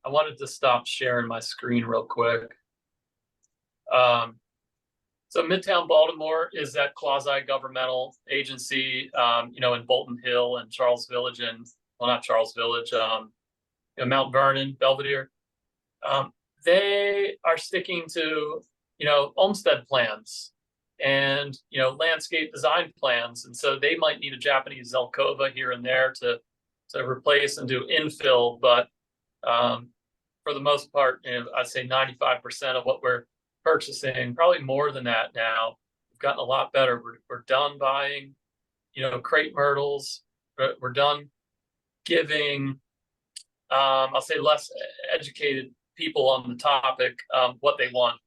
wanted to stop sharing my screen real quick. So Midtown Baltimore is that quasi-governmental agency, in Bolton Hill and Charles Village, and not Charles Village, Mount Vernon, Belvedere. They are sticking to, Olmsted plans and, landscape design plans. And so they might need a Japanese Zelkova here and there to replace and do infill. But for the most part, I'd say 95% of what we're purchasing, probably more than that now. We've gotten a lot better. We're done buying, crepe myrtles. We're done giving, I'll say, less educated people on the topic what they want.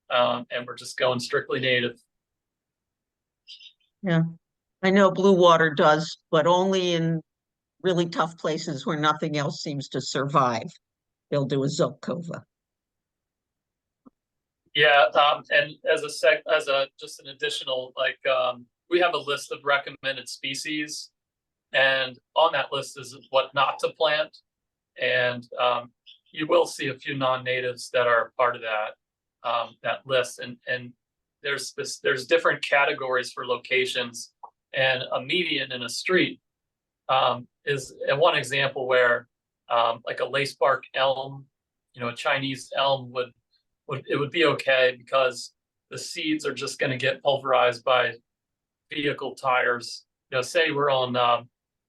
And we're just going strictly native. Yeah, I know Blue Water does, but only in really tough places where nothing else seems to survive. They'll do a zelkova. Yeah, and as just an additional, we have a list of recommended species, and on that list is what not to plant. And you will see a few non-natives that are part of that list, and there's different categories for locations, and a median in a street is one example where like a lace bark elm, a Chinese elm would be okay because the seeds are just going to get pulverized by vehicle tires. Say we're on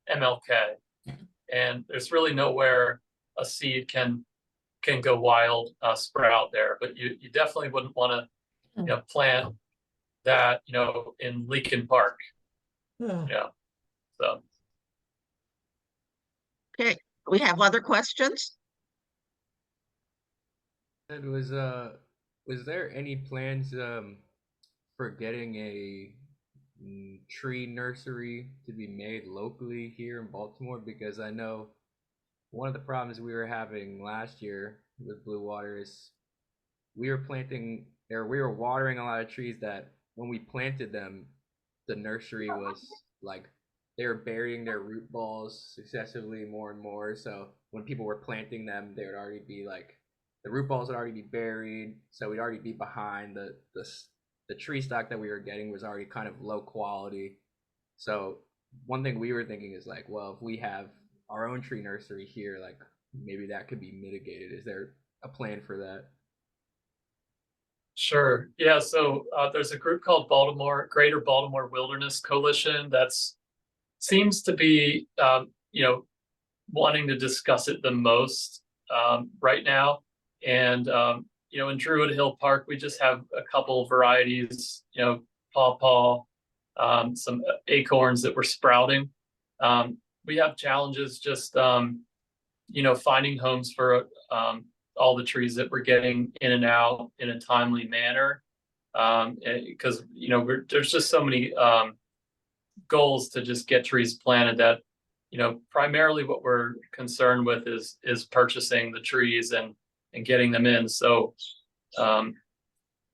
MLK, and there's really nowhere a seed can go wild, sprout there. But you definitely wouldn't want to plant that in Leakin Park. So Okay, we have other questions? And was there any plans for getting a tree nursery to be made locally here in Baltimore? Because I know one of the problems we were having last year with Blue Water is we were watering a lot of trees that when we planted them, the nursery was like they were burying their root balls successively more and more. So when people were planting them, they would already be like the root balls would already be buried, so we'd already be behind. The tree stock that we were getting was already kind of low quality. So one thing we were thinking is like, well, if we have our own tree nursery here, like maybe that could be mitigated. Is there a plan for that? sure, yeah. So there's a group called Greater Baltimore Wilderness Coalition that's seems to be wanting to discuss it the most right now. And in Druid Hill Park, we just have a couple of varieties, pawpaw, some acorns that were sprouting. We have challenges just finding homes for all the trees that we're getting in and out in a timely manner, because there's just so many goals to just get trees planted that primarily what we're concerned with is purchasing the trees and getting them in. So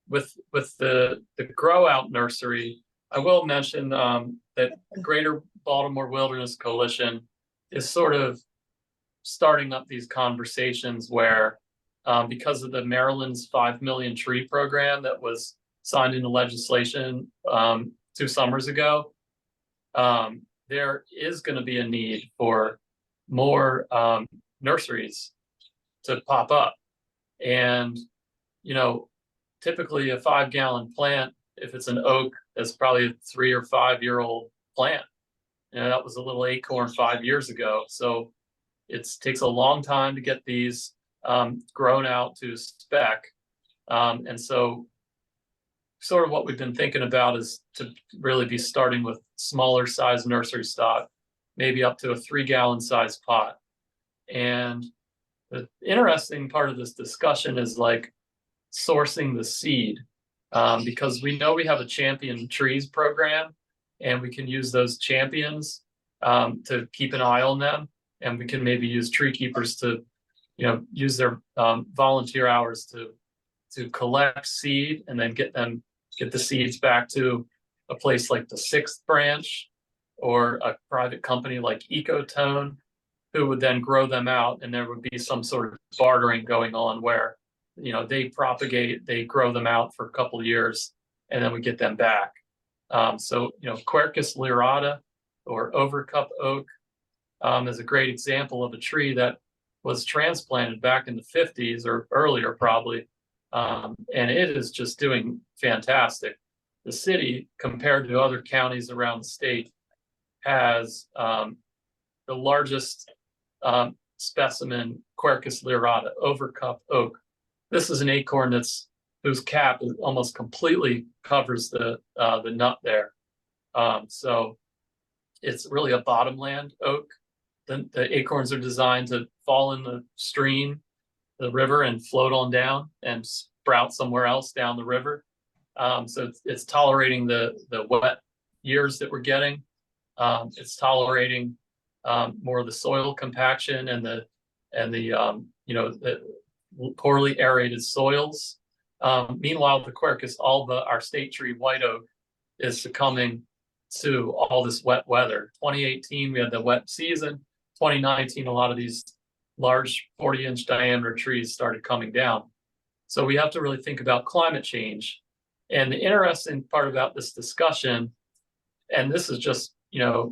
with the grow out nursery, I will mention that Greater Baltimore Wilderness Coalition is sort of starting up these conversations where because of the Maryland's 5 million tree program that was signed into legislation 2 summers ago, there is going to be a need for more nurseries to pop up. And, typically a 5-gallon plant, if it's an oak, that's probably a 3 or 5 year old plant. That was a little acorn 5 years ago. So it takes a long time to get these grown out to spec. And so sort of what we've been thinking about is to really be starting with smaller size nursery stock, maybe up to a 3-gallon size pot. And the interesting part of this discussion is like sourcing the seed, because we know we have a champion trees program, and we can use those champions to keep an eye on them, and we can maybe use tree keepers to, use their volunteer hours to collect seed and then get the seeds back to a place like the 6th branch or a private company like Ecotone, who would then grow them out, and there would be some sort of bartering going on where they propagate, they grow them out for a couple of years, and then we get them back. So Quercus lyrata or overcup oak is a great example of a tree that was transplanted back in the 50s or earlier probably, and it is just doing fantastic. The city, compared to other counties around the state, has the largest specimen Quercus lyrata, overcup oak. This is an acorn whose cap almost completely covers the nut there. So it's really a bottomland oak. The acorns are designed to fall in the stream, the river, and float on down and sprout somewhere else down the river. So it's tolerating the wet years that we're getting. It's tolerating more of the soil compaction and the poorly aerated soils. Meanwhile, the Quercus alba, our state tree white oak, is succumbing to all this wet weather. 2018, we had the wet season. 2019, a lot of these large 40-inch diameter trees started coming down. So we have to really think about climate change. And the interesting part about this discussion, and this is just,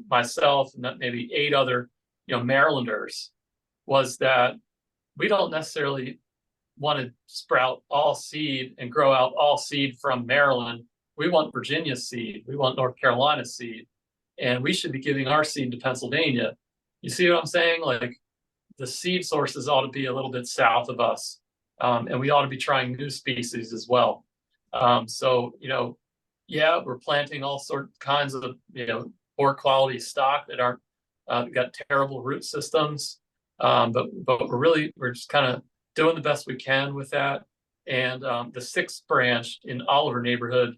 myself and maybe 8 other, Marylanders, was that we don't necessarily want to sprout all seed and grow out all seed from Maryland. We want Virginia seed. We want North Carolina seed. And we should be giving our seed to Pennsylvania. You see what I'm saying? Like, the seed sources ought to be a little bit south of us. And we ought to be trying new species as well. So, yeah, we're planting all kinds of, poor quality stock that aren't got terrible root systems. But we're just kind of doing the best we can with that. And the 6th branch in Oliver neighborhood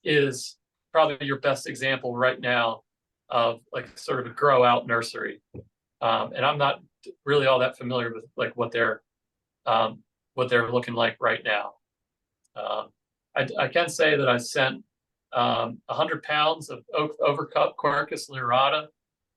is probably your best example right now of like sort of a grow out nursery. And I'm not really all that familiar with like what they're looking like right now. I can say that I sent 100 pounds of overcut Quercus lyrata.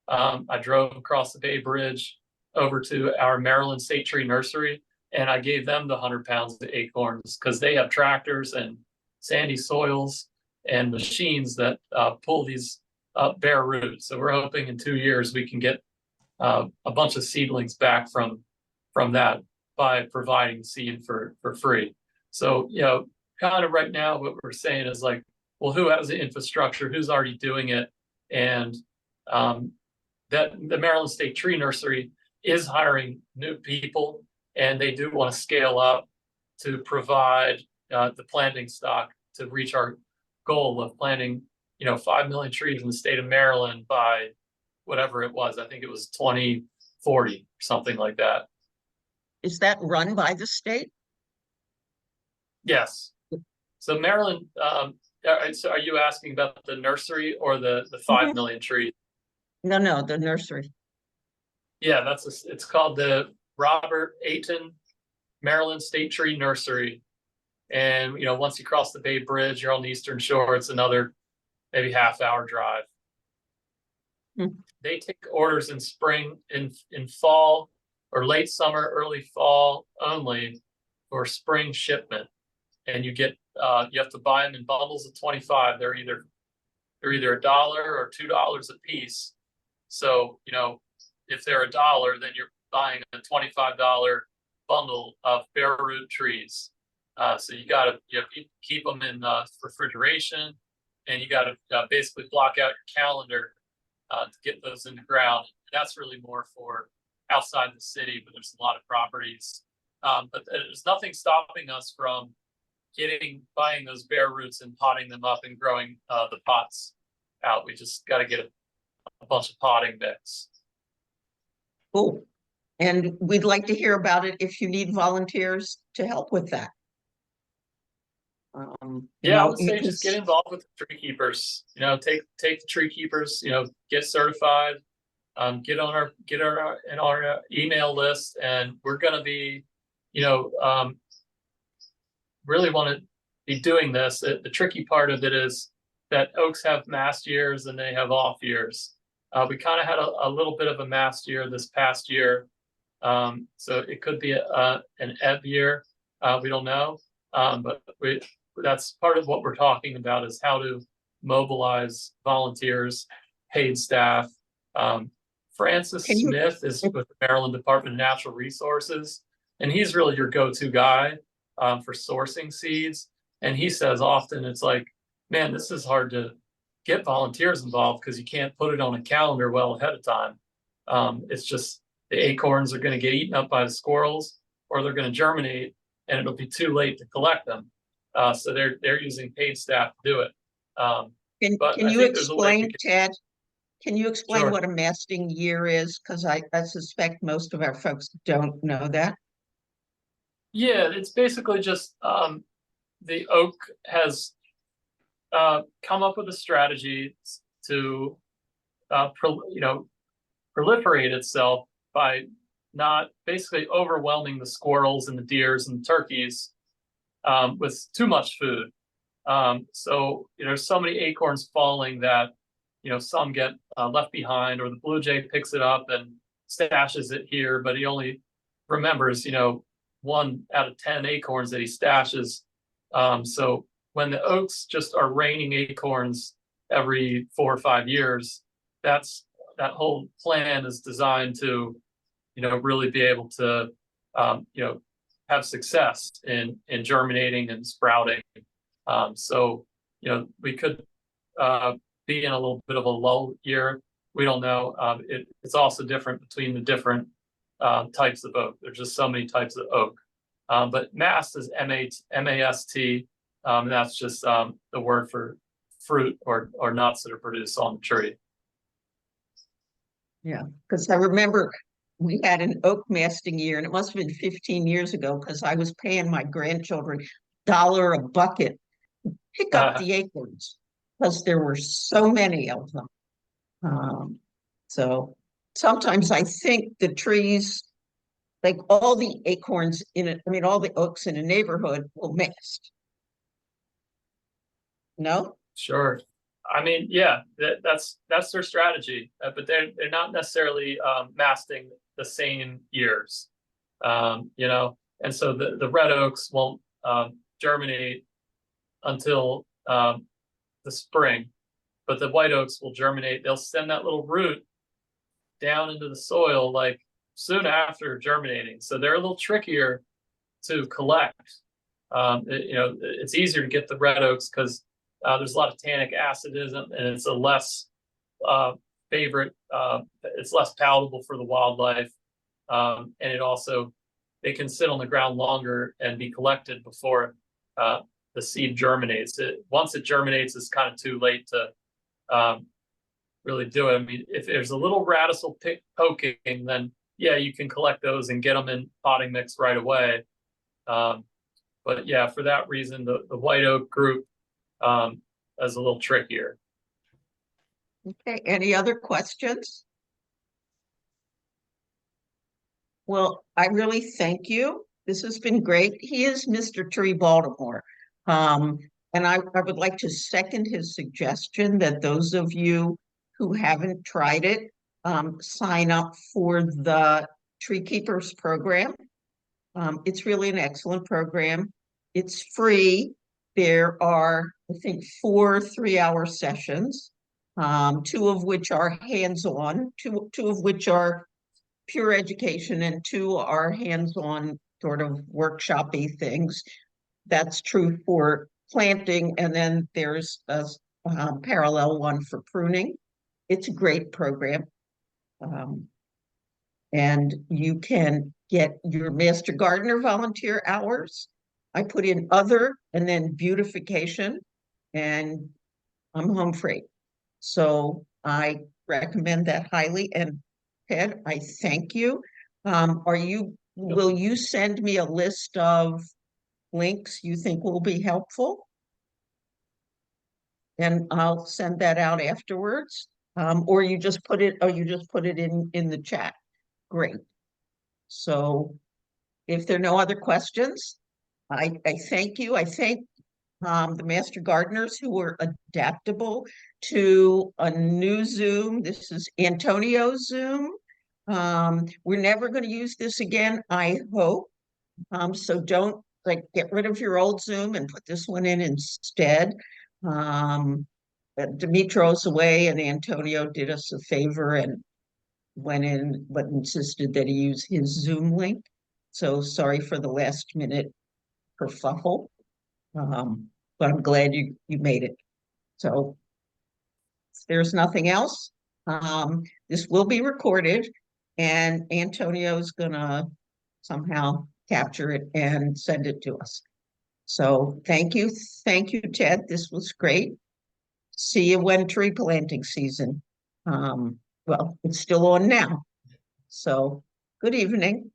I drove across the Bay Bridge over to our Maryland State Tree Nursery, and I gave them the 100 pounds of acorns because they have tractors and sandy soils and machines that pull these bare roots. So we're hoping in 2 years we can get a bunch of seedlings back from that by providing seed for free. So, kind of right now what we're saying is like, well, who has the infrastructure? Who's already doing it? And that the Maryland State Tree Nursery is hiring new people, and they do want to scale up to provide the planting stock to reach our goal of planting, 5 million trees in the state of Maryland by whatever it was. I think it was 2040 or something like that. Is that run by the state? Yes. So Maryland, so are you asking about the nursery or the 5 million trees? No, the nursery. Yeah, it's called the Robert Ayton Maryland State Tree Nursery. And, once you cross the Bay Bridge, you're on the Eastern Shore. It's another maybe half-hour drive. They take orders in spring, in fall, or late summer, early fall only for spring shipment. And you have to buy them in bundles of 25. They're either $1 or $2 a piece. So, if they're $1, then you're buying a $25 bundle of bare root trees. So you have to keep them in refrigeration, and you got to basically block out your calendar to get those in the ground. That's really more for outside the city, but there's a lot of properties. But there's nothing stopping us from buying those bare roots and potting them up and growing the pots out. We just got to get a bunch of potting mix. Cool. And we'd like to hear about it if you need volunteers to help with that. I would say just get involved with the tree keepers. Take the tree keepers. Get certified. Get on our email list, and we're going to be, really want to be doing this. The tricky part of it is that oaks have mast years and they have off years. We kind of had a little bit of a mast year this past year, so it could be an ebb year. We don't know, but that's part of what we're talking about, is how to mobilize volunteers, paid staff. Francis Smith is with the Maryland Department of Natural Resources, and he's really your go-to guy for sourcing seeds. And he says often it's like, man, this is hard to get volunteers involved because you can't put it on a calendar well ahead of time. It's just the acorns are going to get eaten up by the squirrels, or they're going to germinate, and it'll be too late to collect them. So they're using paid staff to do it. Can you explain, Ted? Can you explain Sure. what a masting year is? Because I suspect most of our folks don't know that. Yeah, it's basically just the oak has come up with a strategy to proliferate itself by not basically overwhelming the squirrels and the deers and the turkeys with too much food. So there's so many acorns falling that some get left behind, or the blue jay picks it up and stashes it here, but he only remembers, 1 out of 10 acorns that he stashes. So when the oaks just are raining acorns every 4 or 5 years, that whole plan is designed to, really be able to, have success in germinating and sprouting. So, we could be in a little bit of a lull year. We don't know. It's also different between the different types of oak. There's just so many types of oak. But mast is MAST. That's just the word for fruit or nuts that are produced on the tree. Yeah, because I remember we had an oak masting year, and it must have been 15 years ago, because I was paying my grandchildren $1 a bucket to pick up the acorns, because there were so many of them. So sometimes I think the trees, like all the acorns in it, I mean, all the oaks in a neighborhood will mast. No? Sure. I mean, yeah, that's their strategy, but they're not necessarily masting the same years, and so the red oaks won't germinate until the spring, but the white oaks will germinate. They'll send that little root down into the soil like soon after germinating, so they're a little trickier to collect. It's easier to get the red oaks because there's a lot of tannic acidism, and it's a less favorite. It's less palatable for the wildlife, and it also, they can sit on the ground longer and be collected before the seed germinates. Once it germinates, it's kind of too late to really do it. I mean, if there's a little radical poking, then yeah, you can collect those and get them in potting mix right away. But yeah, for that reason, the white oak group is a little trickier. Okay, any other questions? Well, I really thank you. This has been great. He is Mr. Tree Baltimore. And I would like to second his suggestion that those of you who haven't tried it, sign up for the Tree Keepers program. It's really an excellent program. It's free. There are, I think, 4 3-hour sessions, 2 of which are hands-on, two of which are pure education, and 2 are hands-on sort of workshop-y things. That's true for planting, and then there's a parallel one for pruning. It's a great program. And you can get your Master Gardener volunteer hours. I put in other and then beautification, and I'm home free. So I recommend that highly. And Ted, I thank you. Will you send me a list of links you think will be helpful? And I'll send that out afterwards. Or you just put it, in the chat. Great. So if there are no other questions, I thank you. I thank the Master Gardeners who were adaptable to a new Zoom. This is Antonio's Zoom. We're never going to use this again, I hope. So don't get rid of your old Zoom and put this one in instead. Dimitro's away, and Antonio did us a favor and went in but insisted that he use his Zoom link. So sorry for the last minute kerfuffle. But I'm glad you made it. So if there's nothing else, this will be recorded, and Antonio's gonna somehow capture it and send it to us. So thank you, Ted. This was great. See you when tree planting season. Well, it's still on now. So good evening.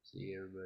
See you, everybody.